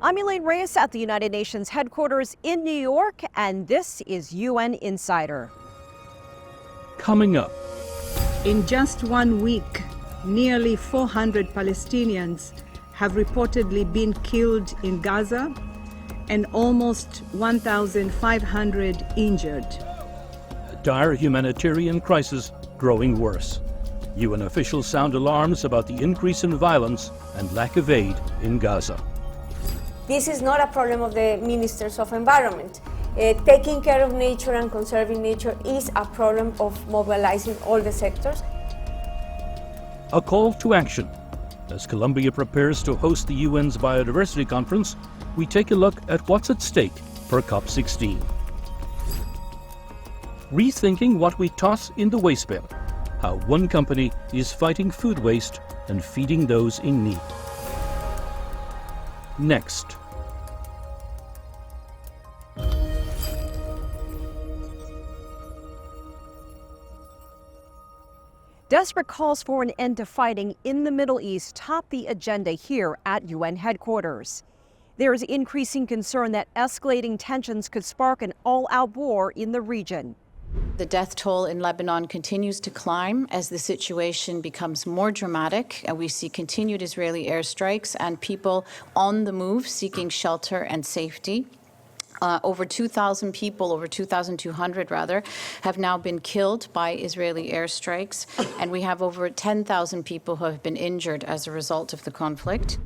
I'm Elaine Reyes at the United Nations headquarters in New York, and this is UN Insider. Coming up. In just 1 week, nearly 400 Palestinians have reportedly been killed in Gaza and almost 1,500 injured. A dire humanitarian crisis growing worse. UN officials sound alarms about the increase in violence and lack of aid in Gaza. This is not a problem of the ministers of environment. Taking care of nature and conserving nature is a problem of mobilizing all the sectors. A call to action. As Colombia prepares to host the UN's Biodiversity Conference, we take a look at what's at stake for COP16. Rethinking what we toss in the waste bin. How one company is fighting food waste and feeding those in need. Next. Desperate calls for an end to fighting in the Middle East top the agenda here at UN headquarters. There is increasing concern that escalating tensions could spark an all-out war in the region. The death toll in Lebanon continues to climb as the situation becomes more dramatic, and we see continued Israeli airstrikes and people on the move seeking shelter and safety. Over 2,000 people, over 2,200 rather, have now been killed by Israeli airstrikes, and we have over 10,000 people who have been injured as a result of the conflict.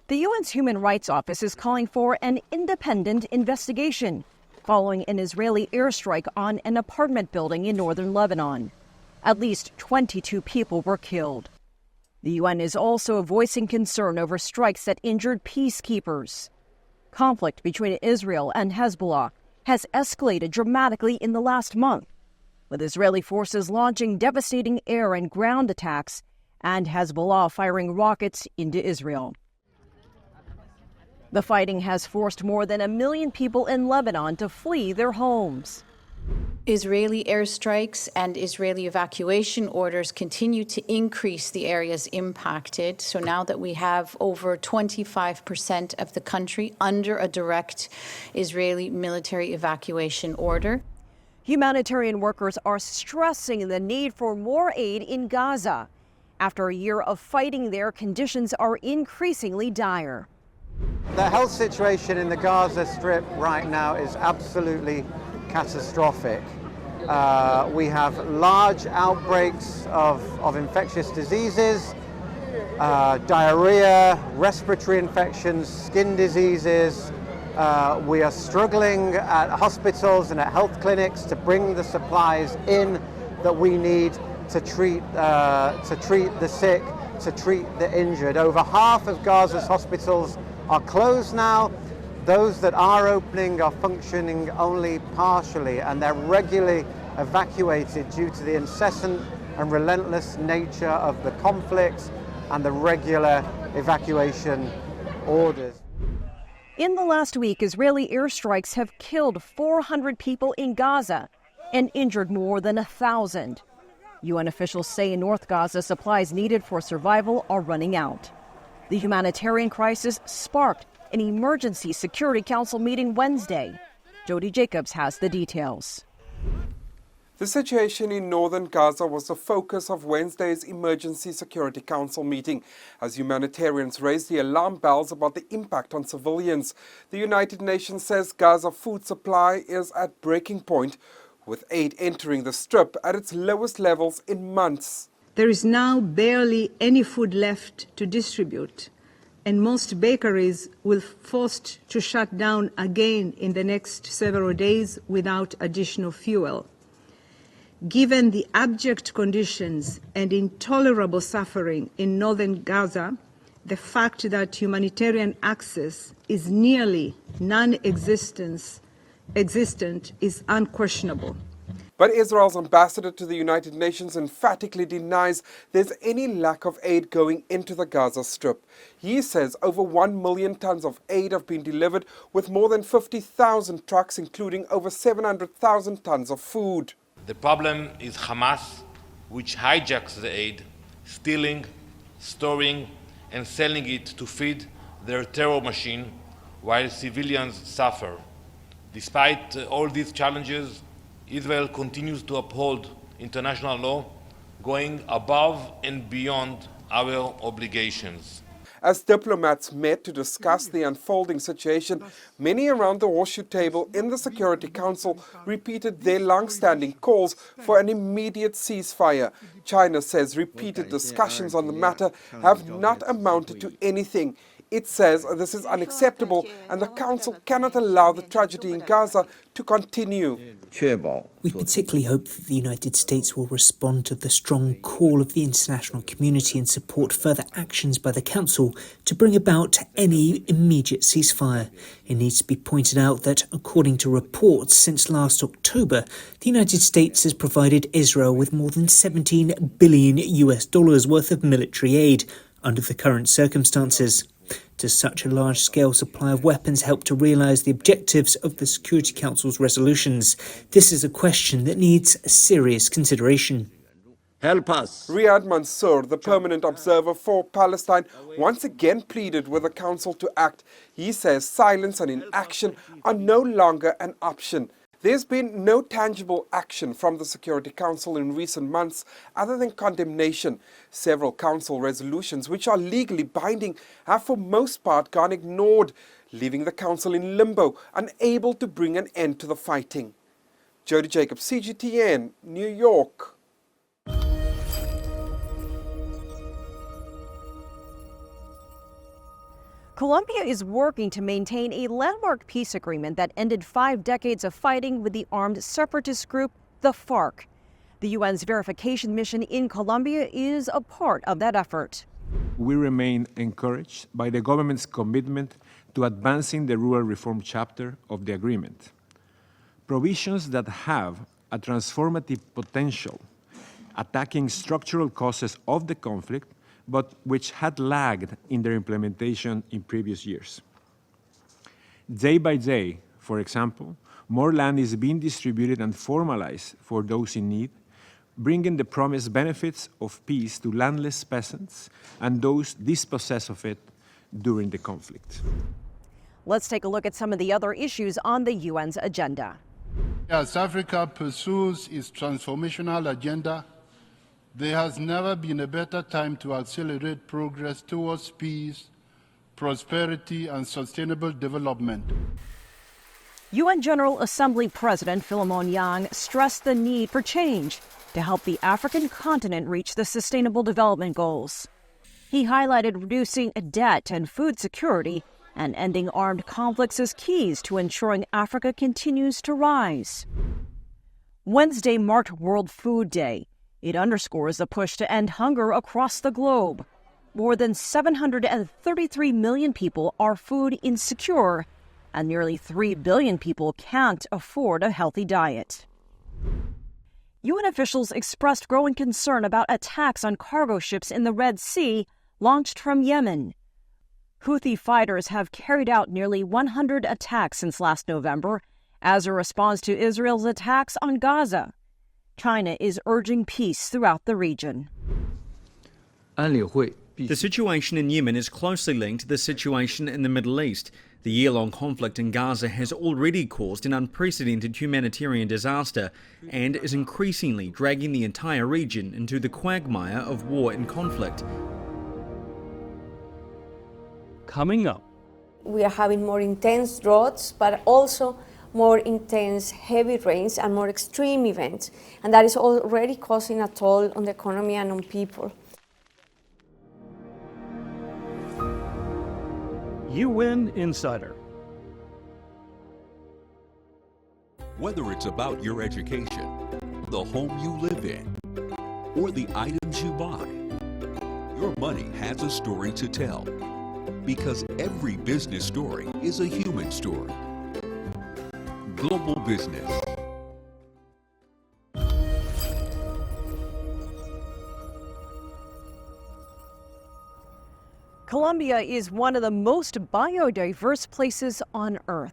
The UN's Human Rights Office is calling for an independent investigation following an Israeli airstrike on an apartment building in northern Lebanon. At least 22 people were killed. The UN is also voicing concern over strikes that injured peacekeepers. Conflict between Israel and Hezbollah has escalated dramatically in the last month, with Israeli forces launching devastating air and ground attacks and Hezbollah firing rockets into Israel. The fighting has forced more than 1 million people in Lebanon to flee their homes. Israeli airstrikes and Israeli evacuation orders continue to increase the areas impacted. So now that we have over 25% of the country under a direct Israeli military evacuation order. Humanitarian workers are stressing the need for more aid in Gaza. After a year of fighting there, conditions are increasingly dire. The health situation in the Gaza Strip right now is absolutely catastrophic. We have large outbreaks of infectious diseases, diarrhea, respiratory infections, skin diseases. We are struggling at hospitals and at health clinics to bring the supplies in that we need to treat the sick, to treat the injured. Over half of Gaza's hospitals are closed now. Those that are opening are functioning only partially, and they're regularly evacuated due to the incessant and relentless nature of the conflict and the regular evacuation orders. In the last week, Israeli airstrikes have killed 400 people in Gaza and injured more than 1,000. UN officials say in North Gaza, supplies needed for survival are running out. The humanitarian crisis sparked an emergency Security Council meeting Wednesday. Jody Jacobs has the details. The situation in northern Gaza was the focus of Wednesday's Emergency Security Council meeting as humanitarians raised the alarm bells about the impact on civilians. The United Nations says Gaza food supply is at breaking point, with aid entering the Strip at its lowest levels in months. There is now barely any food left to distribute, and most bakeries will be forced to shut down again in the next several days without additional fuel. Given the abject conditions and intolerable suffering in northern Gaza, the fact that humanitarian access is nearly non-existent is unquestionable. But Israel's ambassador to the United Nations emphatically denies there's any lack of aid going into the Gaza Strip. He says over 1 million tons of aid have been delivered, with more than 50,000 trucks, including over 700,000 tons of food. The problem is Hamas, which hijacks the aid, stealing, storing, and selling it to feed their terror machine, while civilians suffer. Despite all these challenges, Israel continues to uphold international law, going above and beyond our obligations. As diplomats met to discuss the unfolding situation, many around the horseshoe table in the Security Council repeated their long-standing calls for an immediate ceasefire. China says repeated discussions on the matter have not amounted to anything. It says this is unacceptable and the Council cannot allow the tragedy in Gaza to continue. We particularly hope that the United States will respond to the strong call of the international community and support further actions by the Council to bring about any immediate ceasefire. It needs to be pointed out that, according to reports since last October, the United States has provided Israel with more than $17 billion worth of military aid under the current circumstances. Does such a large-scale supply of weapons help to realise the objectives of the Security Council's resolutions? This is a question that needs serious consideration. Help us. Riyad Mansour, the permanent observer for Palestine, once again pleaded with the Council to act. He says silence and inaction are no longer an option. There's been no tangible action from the Security Council in recent months other than condemnation. Several Council resolutions, which are legally binding, have for most part gone ignored, leaving the Council in limbo, unable to bring an end to the fighting. Jody Jacobs, CGTN, New York. Colombia is working to maintain a landmark peace agreement that ended 5 decades of fighting with the armed separatist group, the FARC. The UN's verification mission in Colombia is a part of that effort. We remain encouraged by the government's commitment to advancing the rural reform chapter of the agreement. Provisions that have a transformative potential, attacking structural causes of the conflict, but which had lagged in their implementation in previous years. Day by day, for example, more land is being distributed and formalized for those in need, bringing the promised benefits of peace to landless peasants and those dispossessed of it during the conflict. Let's take a look at some of the other issues on the UN's agenda. As Africa pursues its transformational agenda, there has never been a better time to accelerate progress towards peace, prosperity, and sustainable development. UN General Assembly President Philemon Yang stressed the need for change to help the African continent reach the Sustainable Development Goals. He highlighted reducing debt and food security and ending armed conflicts as keys to ensuring Africa continues to rise. Wednesday marked World Food Day. It underscores the push to end hunger across the globe. More than 733 million people are food insecure, and nearly 3 billion people can't afford a healthy diet. UN officials expressed growing concern about attacks on cargo ships in the Red Sea launched from Yemen. Houthi fighters have carried out nearly 100 attacks since last November as a response to Israel's attacks on Gaza. China is urging peace throughout the region. The situation in Yemen is closely linked to the situation in the Middle East. The year-long conflict in Gaza has already caused an unprecedented humanitarian disaster and is increasingly dragging the entire region into the quagmire of war and conflict. Coming up, we are having more intense droughts, but also more intense heavy rains and more extreme events, and that is already causing a toll on the economy and on people. UN Insider. Whether it's about your education, the home you live in, or the items you buy, your money has a story to tell, because every business story is a human story. Global Business. Colombia is one of the most biodiverse places on Earth.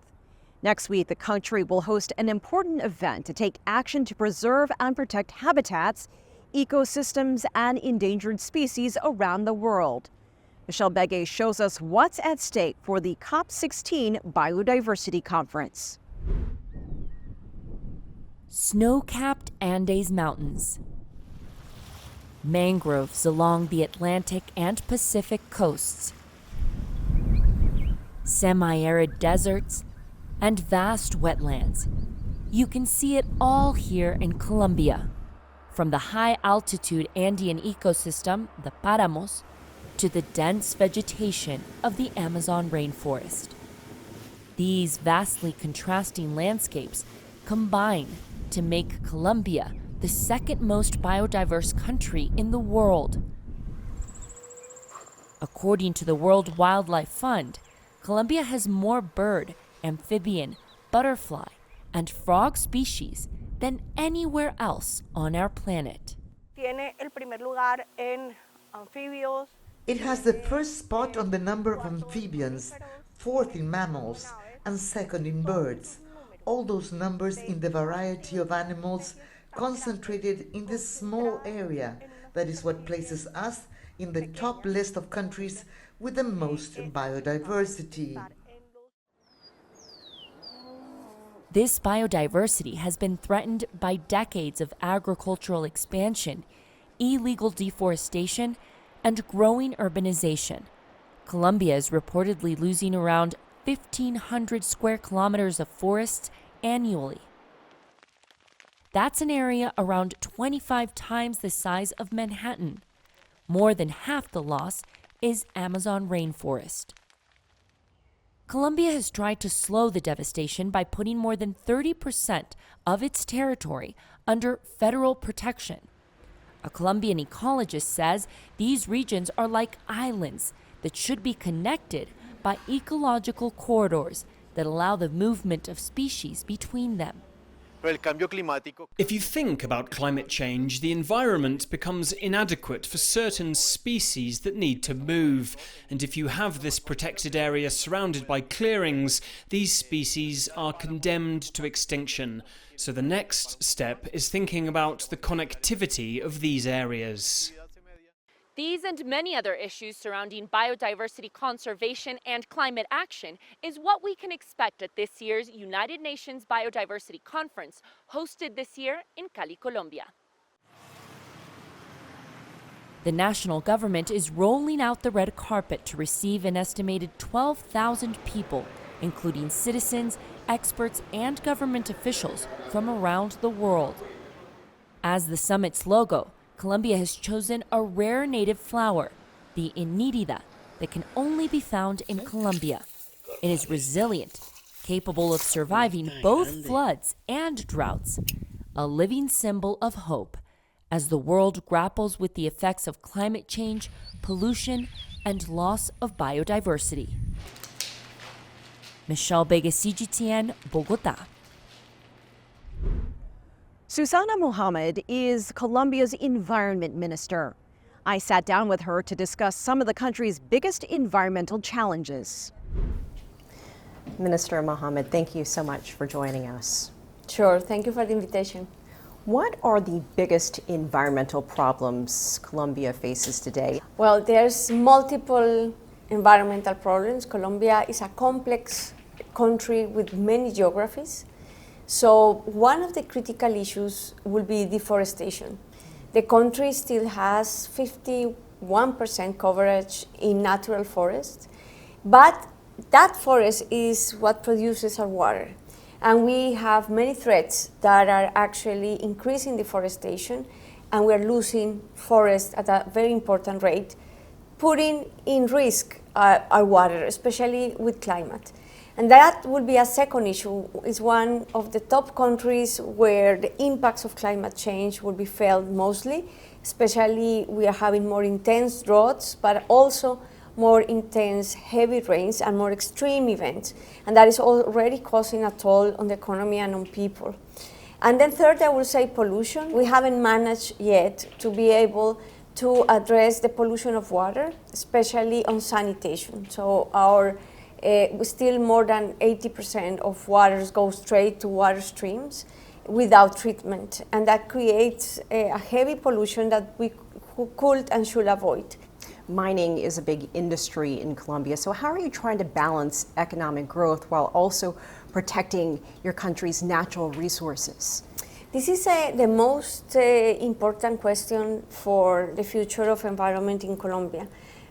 Next week, the country will host an important event to take action to preserve and protect habitats, ecosystems, and endangered species around the world. Michelle Begay shows us what's at stake for the COP16 Biodiversity Conference. Snow-capped Andes Mountains. Mangroves along the Atlantic and Pacific coasts. Semi-arid deserts and vast wetlands. You can see it all here in Colombia. From the high-altitude Andean ecosystem, the páramos, to the dense vegetation of the Amazon rainforest. These vastly contrasting landscapes combine to make Colombia the second most biodiverse country in the world. According to the World Wildlife Fund, Colombia has more bird, amphibian, butterfly, and frog species than anywhere else on our planet. Tiene el primer lugar en anfibios. It has the first spot on the number of amphibians, fourth in mammals, and second in birds. All those numbers in the variety of animals concentrated in this small area. That is what places us in the top list of countries with the most biodiversity. This biodiversity has been threatened by decades of agricultural expansion, illegal deforestation, and growing urbanization. Colombia is reportedly losing around 1,500 square kilometers of forests annually. That's an area around 25 times the size of Manhattan. More than half the loss is Amazon rainforest. Colombia has tried to slow the devastation by putting more than 30% of its territory under federal protection. A Colombian ecologist says these regions are like islands that should be connected by ecological corridors that allow the movement of species between them. If you think about climate change, the environment becomes inadequate for certain species that need to move. And if you have this protected area surrounded by clearings, these species are condemned to extinction. So the next step is thinking about the connectivity of these areas. These and many other issues surrounding biodiversity conservation and climate action is what we can expect at this year's United Nations Biodiversity Conference, hosted this year in Cali, Colombia. The national government is rolling out the red carpet to receive an estimated 12,000 people, including citizens, experts, and government officials from around the world. As the summit's logo, Colombia has chosen a rare native flower, the inítida, that can only be found in Colombia. It is resilient, capable of surviving both floods and droughts, a living symbol of hope as the world grapples with the effects of climate change, pollution, and loss of biodiversity. Michelle Begay, CGTN, Bogotá. Susana Mohammed is Colombia's environment minister. I sat down with her to discuss some of the country's biggest environmental challenges. Minister Mohammed, thank you so much for joining us. Sure, thank you for the invitation. What are the biggest environmental problems Colombia faces today? Well, there's multiple environmental problems. Colombia is a complex country with many geographies. So one of the critical issues will be deforestation. The country still has 51% coverage in natural forest, but that forest is what produces our water. And we have many threats that are actually increasing deforestation, and we're losing forest at a very important rate, putting in risk our water, especially with climate. And that will be a second issue. It's one of the top countries where the impacts of climate change will be felt mostly, especially we are having more intense droughts, but also more intense heavy rains and more extreme events. And that is already causing a toll on the economy and on people. And then third, I will say pollution. We haven't managed yet to be able to address the pollution of water, especially on sanitation. So our still more than 80% of waters go straight to water streams without treatment. And that creates a heavy pollution that we could and should avoid. mining is a big industry in Colombia. So how are you trying to balance economic growth while also protecting your country's natural resources? This is the most important question for the future of environment in Colombia.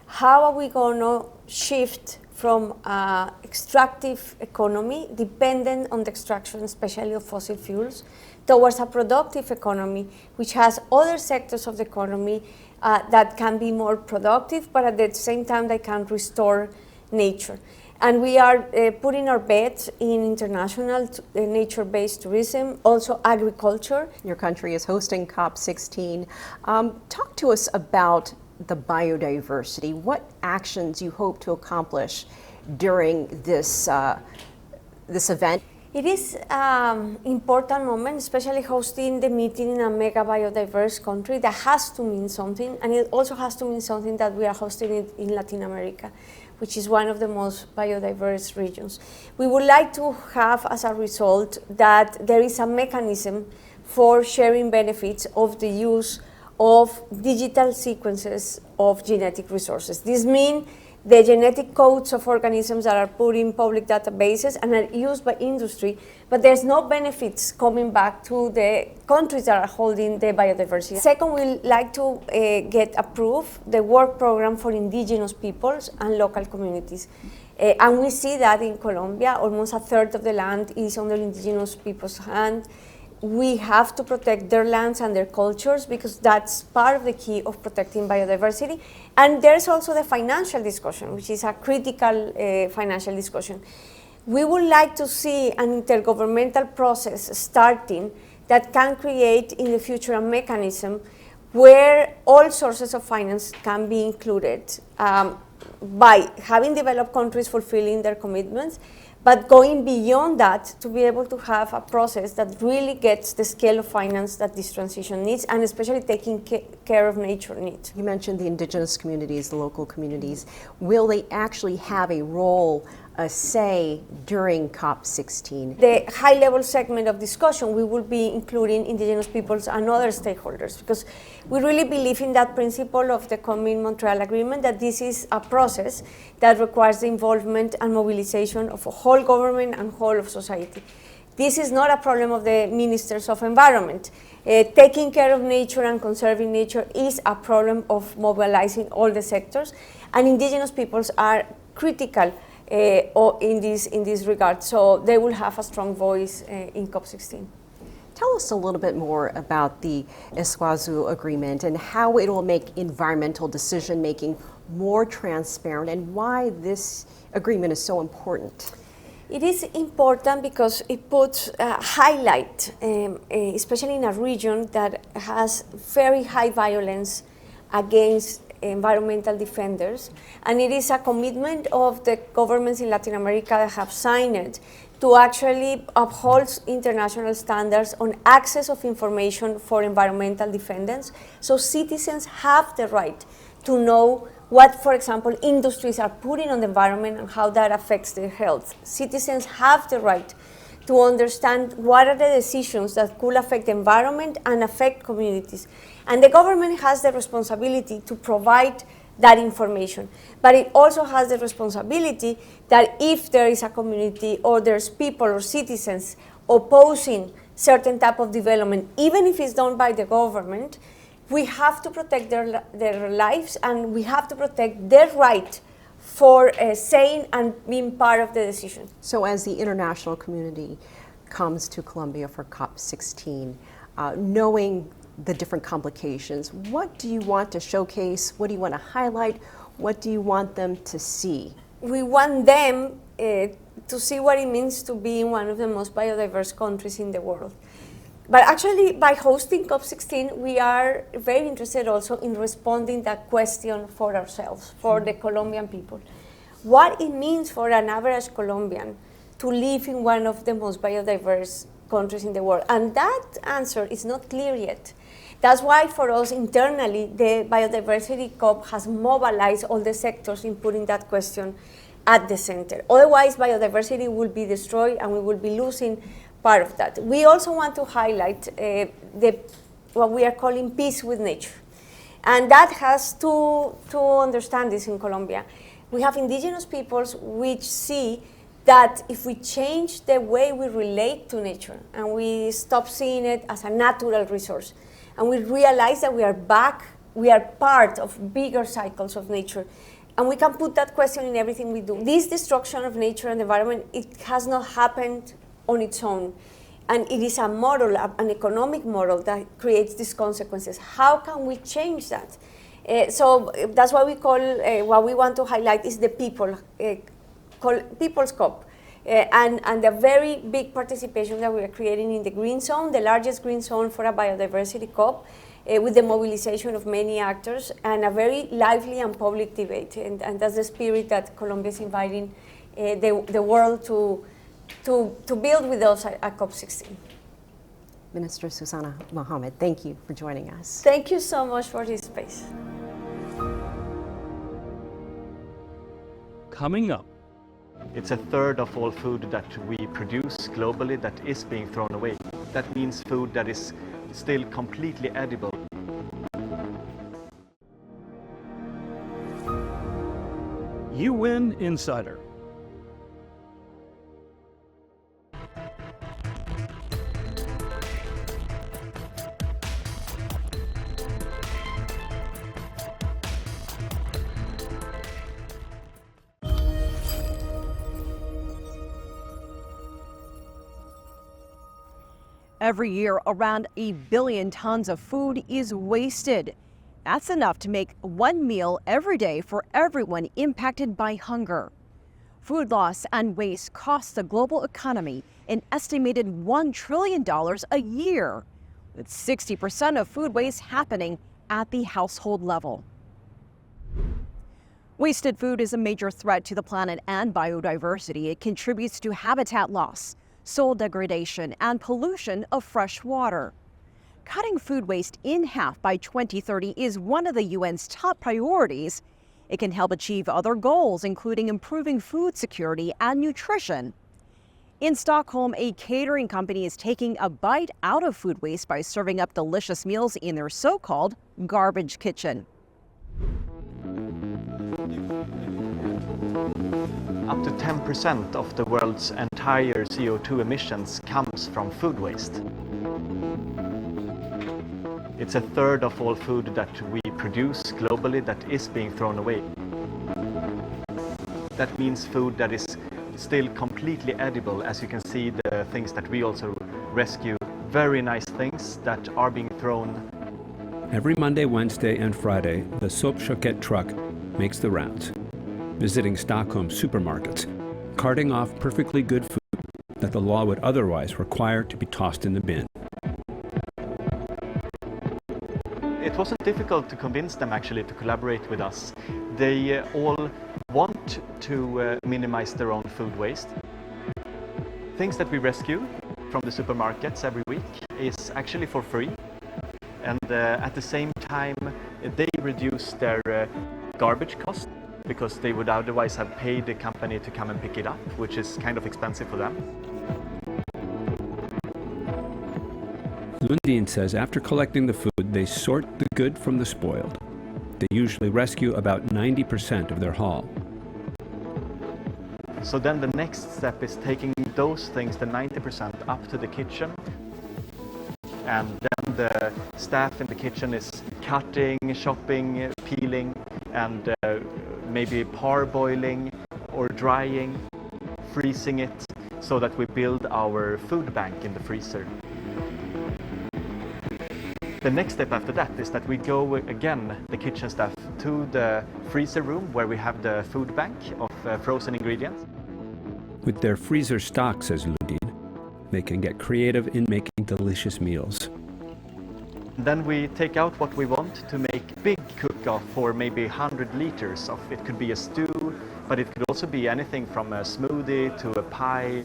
How are we going to shift from an extractive economy dependent on the extraction, especially of fossil fuels, towards a productive economy which has other sectors of the economy that can be more productive, but at the same time they can restore nature. And we are putting our bets in international nature-based tourism, also agriculture. Your country is hosting COP16. Talk to us about the biodiversity. What actions you hope to accomplish during this event? It is an important moment, especially hosting the meeting in a mega biodiverse country. That has to mean something, and it also has to mean something that we are hosting it in Latin America, which is one of the most biodiverse regions. We would like to have as a result that there is a mechanism for sharing benefits of the use of digital sequences of genetic resources. This means the genetic codes of organisms that are put in public databases and are used by industry, but there's no benefits coming back to the countries that are holding the biodiversity. Second, we'd like to get approved the work program for indigenous peoples and local communities. And we see that in Colombia, almost a third of the land is under indigenous people's hand. We have to protect their lands and their cultures because that's part of the key of protecting biodiversity. And there's also the financial discussion, which is a critical financial discussion. We would like to see an intergovernmental process starting that can create in the future a mechanism where all sources of finance can be included by having developed countries fulfilling their commitments, but going beyond that to be able to have a process that really gets the scale of finance that this transition needs, and especially taking care of nature needs. You mentioned the indigenous communities, the local communities. Will they actually have a role, a say during COP16? The high-level segment of discussion, we will be including indigenous peoples and other stakeholders because we really believe in that principle of the Kunming-Montreal Agreement, that this is a process that requires the involvement and mobilization of a whole government and whole of society. This is not a problem of the ministers of environment. Taking care of nature and conserving nature is a problem of mobilizing all the sectors, and indigenous peoples are critical in this regard, so they will have a strong voice in COP16. Tell us a little bit more about the Escazú Agreement and how it will make environmental decision-making more transparent and why this agreement is so important. It is important because it puts highlight, especially in a region that has very high violence against environmental defenders, and it is a commitment of the governments in Latin America that have signed it to actually uphold international standards on access of information for environmental defendants. So citizens have the right to know what, for example, industries are putting on the environment and how that affects their health. Citizens have the right to understand what are the decisions that could affect the environment and affect communities. And the government has the responsibility to provide that information. But it also has the responsibility that if there is a community or there's people or citizens opposing certain type of development, even if it's done by the government, we have to protect their lives and we have to protect their right for saying and being part of the decision. So as the international community comes to Colombia for COP16, knowing the different complications, what do you want to showcase? What do you want to highlight? What do you want them to see? We want them to see what it means to be in one of the most biodiverse countries in the world. But actually, by hosting COP16, we are very interested also in responding that question for ourselves, for the Colombian people. What it means for an average Colombian to live in one of the most biodiverse countries in the world. And that answer is not clear yet. That's why for us internally, the Biodiversity COP has mobilized all the sectors in putting that question at the center. Otherwise, biodiversity will be destroyed and we will be losing part of that. We also want to highlight what we are calling peace with nature. And that has two understandings in Colombia. We have indigenous peoples which see that if we change the way we relate to nature and we stop seeing it as a natural resource and we realize that we are part of bigger cycles of nature, and we can put that question in everything we do. This destruction of nature and environment, it has not happened on its own. And it is a model, an economic model that creates these consequences. How can we change that? So that's why we call, what we want to highlight is the People's COP. And the very big participation that we are creating in the Green Zone, the largest green zone for a biodiversity COP, with the mobilization of many actors and a very lively and public debate. And that's the spirit that Colombia is inviting the world to build with us at COP16. Minister Susana Mohammed, thank you for joining us. Thank you so much for this space. Coming up. It's a third of all food that we produce globally that is being thrown away. That means food that is still completely edible. UN Insider. Every year, around 1 billion tons of food is wasted. That's enough to make one meal every day for everyone impacted by hunger. Food loss and waste cost the global economy an estimated $1 trillion a year, with 60% of food waste happening at the household level. Wasted food is a major threat to the planet and biodiversity. It contributes to habitat loss, soil degradation, and pollution of fresh water. Cutting food waste in half by 2030 is one of the UN's top priorities. It can help achieve other goals, including improving food security and nutrition. In Stockholm, a catering company is taking a bite out of food waste by serving up delicious meals in their so-called garbage kitchen. Up to 10% of the world's entire CO2 emissions comes from food waste. It's a third of all food that we produce globally that is being thrown away. That means food that is still completely edible. As you can see, the things that we also rescue, very nice things that are being thrown. Every Monday, Wednesday, and Friday, the sopköket truck makes the rounds, visiting Stockholm supermarkets, carting off perfectly good food that the law would otherwise require to be tossed in the bin. It wasn't difficult to convince them actually to collaborate with us. They all want to minimize their own food waste. Things that we rescue from the supermarkets every week is actually for free. And at the same time, they reduce their garbage cost, because they would otherwise have paid the company to come and pick it up, which is kind of expensive for them. Lundin says after collecting the food, they sort the good from the spoiled. They usually rescue about 90% of their haul. So then the next step is taking those things, the 90%, up to the kitchen. And then the staff in the kitchen is cutting, chopping, peeling, and maybe parboiling or drying, freezing it, so that we build our food bank in the freezer. The next step after that is that we go again, the kitchen staff, to the freezer room where we have the food bank of frozen ingredients. With their freezer stock, says Lundin, they can get creative in making delicious meals. Then we take out what we want to make big cook-off for maybe 100 liters of. It could be a stew, but it could also be anything from a smoothie to a pie.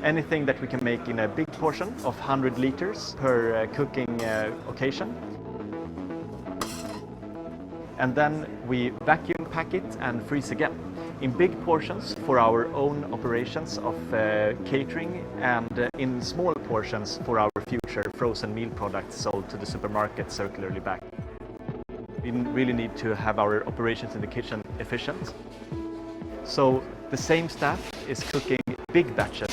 Anything that we can make in a big portion of 100 liters per cooking occasion. And then we vacuum pack it and freeze again in big portions for our own operations of catering, and in small portions for our future frozen meal products sold to the supermarket circularly back. We really need to have our operations in the kitchen efficient. So the same staff is cooking big batches,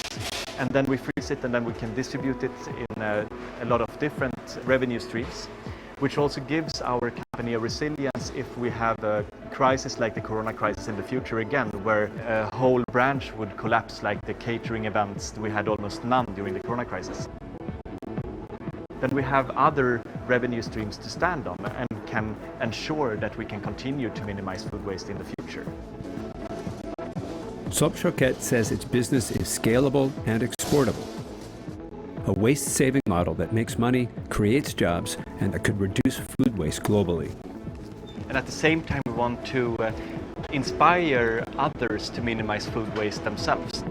and then we freeze it, and then we can distribute it in a lot of different revenue streams, which also gives our company a resilience if we have a crisis like the corona crisis in the future again, where a whole branch would collapse like the catering events. We had almost none during the corona crisis. Then we have other revenue streams to stand on and can ensure that we can continue to minimize food waste in the future. Soap Choquette says its business is scalable and exportable. A waste-saving model that makes money, creates jobs, and that could reduce food waste globally. And at the same time, we want to inspire others to minimize food waste themselves.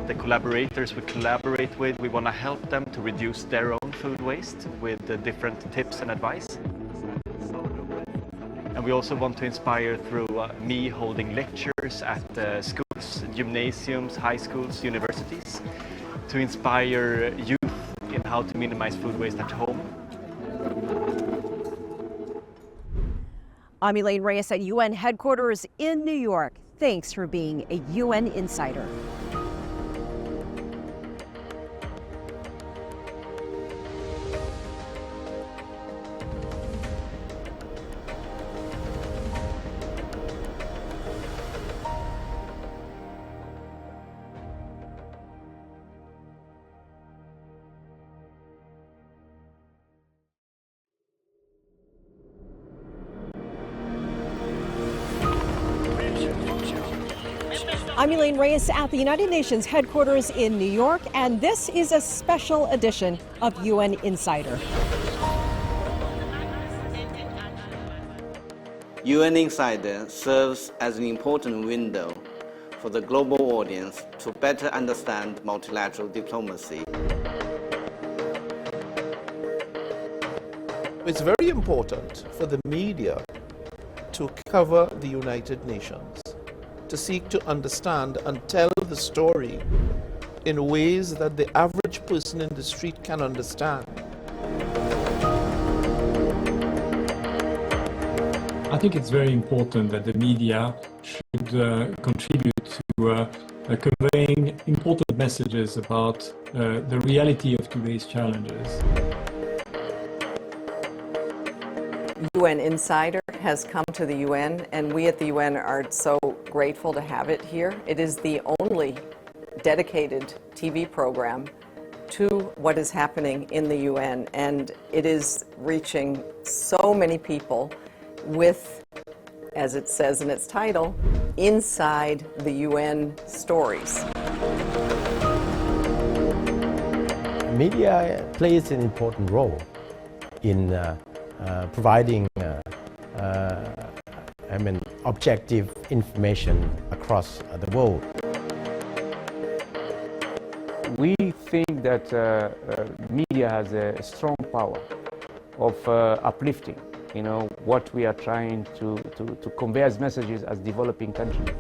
The collaborators we collaborate with, we want to help them to reduce their own food waste with different tips and advice. And we also want to inspire through me holding lectures at schools, gymnasiums, high schools, universities, to inspire youth in how to minimize food waste at home. I'm Elaine Reyes at UN headquarters in New York. Thanks for being a UN Insider. I'm Elaine Reyes at the United Nations headquarters in New York, and this is a special edition of UN Insider. UN Insider serves as an important window for the global audience to better understand multilateral diplomacy. It's very important for the media to cover the United Nations, to seek to understand and tell the story in ways that the average person in the street can understand. I think it's very important that the media should contribute to conveying important messages about the reality of today's challenges. UN Insider has come to the UN, and we at the UN are so grateful to have it here. It is the only dedicated TV program to what is happening in the UN, and it is reaching so many people with, as it says in its title, inside the UN stories. Media plays an important role in providing objective information across the world. We think that media has a strong power of uplifting, what we are trying to convey as messages as developing countries.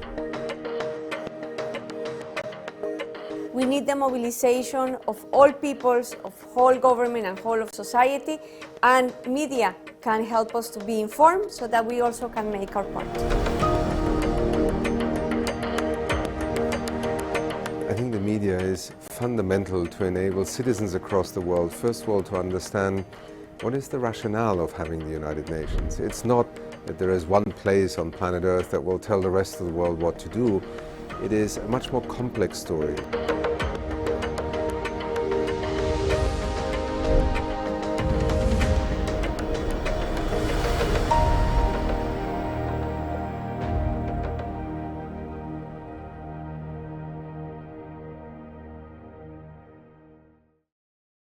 We need the mobilization of all peoples, of whole government and whole of society, and media can help us to be informed so that we also can make our part. I think the media is fundamental to enable citizens across the world, first of all, to understand what is the rationale of having the United Nations. It's not that there is one place on planet Earth that will tell the rest of the world what to do. It is a much more complex story.